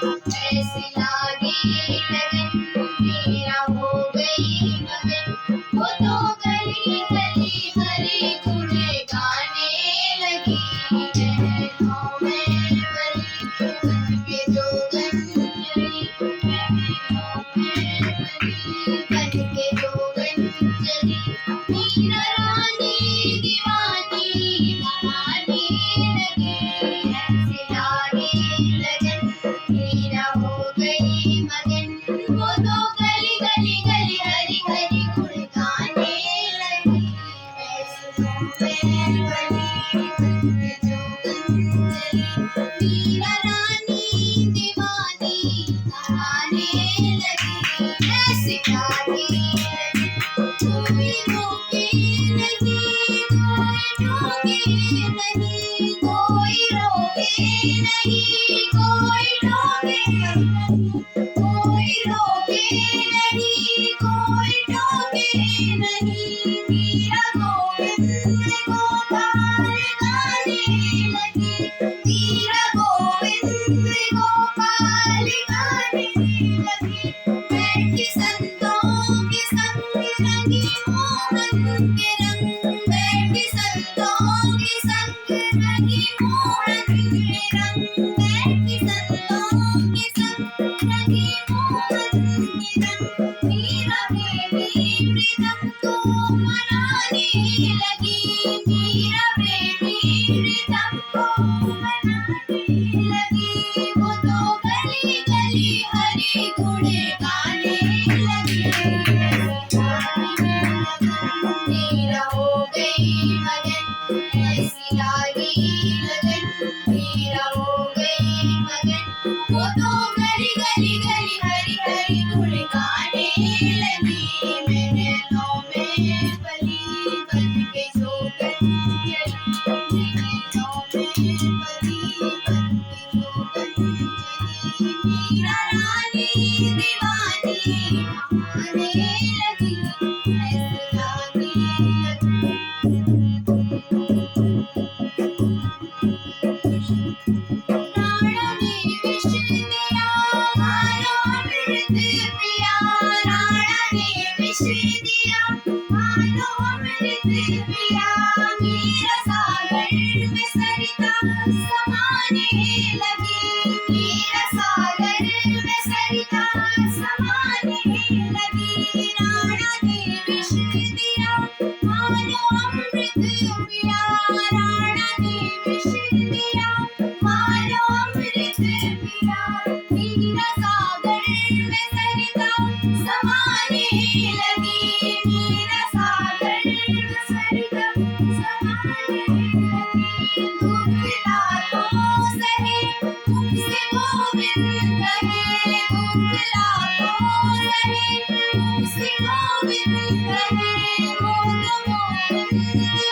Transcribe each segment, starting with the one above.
ऐसी लागी लगन मीरा हो गई मगन। वो तो गली गली हरी गुण गाने लगी। बहनों में बली बन के जोगन चली। बहनों में बली बन के जोगन चली। मीरा रानी दीवानी कहानी लगी। ऐसी लागी लगन मीरा हो गई मगन। वो तो गली गली गली हरी हरी गुण गाने लगी। बहनों में बली बन के जोगन चली। मीरा रानी दीवानी कहाने लगी। ऐसी लागी कोई रोके नहीं, कोई टोके नहीं, कोई रोके नहीं, कोई टोके नहीं, कोई रोके नहीं, कोई टोके नहीं। मीरा गोविंद गोपाल गाने लगी। मीरा गोविंद गोपाल गाने लगी। बैठी संतों के संग रंगी मोहन के रंग। बैठी संतों के संग रंगी मोहन के रंग। बैठी संतों के संग रंगी मोहन के रंग। मीरा बेटी प्रीतम को मनाने लगी। मीरा बेटी प्रीतम को मनाने लगी। वो तो गली गली हरी गुण गाने लगी। मीरा हो गई मगन। ऐसी लागी लगन मीरा हो गई मगन। वो तो गली गली गली हरी हरी गुण गाने लगी। बहनों में बली बन के जोगन चली। बहनों में बली बन के जोगन चली। मीरा रानी दीवानी कहाने लगी। ऐसी लागी लगन राणा ने विष दिया मानो अमृत पिया। राणा ने विष दिया मानो अमृत पिया। मीरा सागर में सरिता समाने लगी। मीरा सागर में सरिता समाने लगी। राणा ने विष दिया मानो अमृत पिया। राणा ने विष दिया मानो अमृत पिया। मीरा सागर में सरिता समाने लगी। मीरा सागर में सरिता समाने लगी। दुख लाखों सहे तुमसे गोविंद कहे। दुख लाखों सहे तुमसे गोविंद कहे। वो तो गोविंद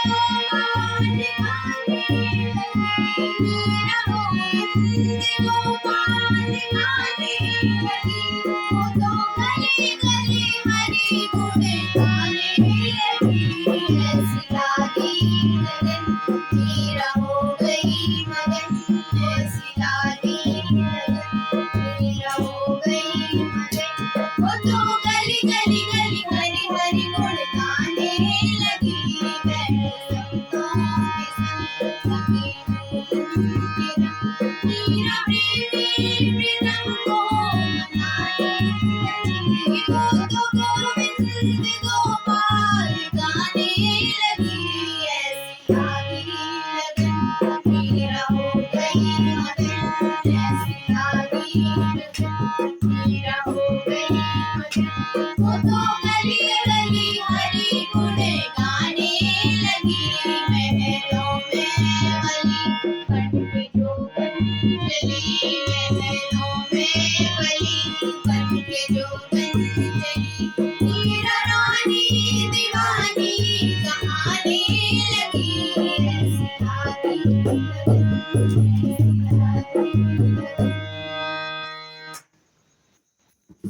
गोपाल गाने लगी। मीरा गोविंद गोपाल गाने लगी। वो तो गली गली हरी गुण गाने लगी। ऐसी लागी लगन मीरा हो गई मगन। ऐसी लागी लगन मीरा हो गई मगन। वो तो गली गली गली हरी हरी गुण गाने लगी। बहनों के संग रंगी मोहन के रंग। मीरा बेटी प्रीतम को मनाने लगी। वो तो गोविंद गोपाल गाने लगी। ऐसी लागी लगन मीरा हो गई मगन। ऐसी लागी लगन मीरा हो गई मगन। वो तो गली गली हरी गुण गाने लगी। बहनों में बली बन के जोगन चली। बहनों में बली बन के जोगन चली। मीरा रानी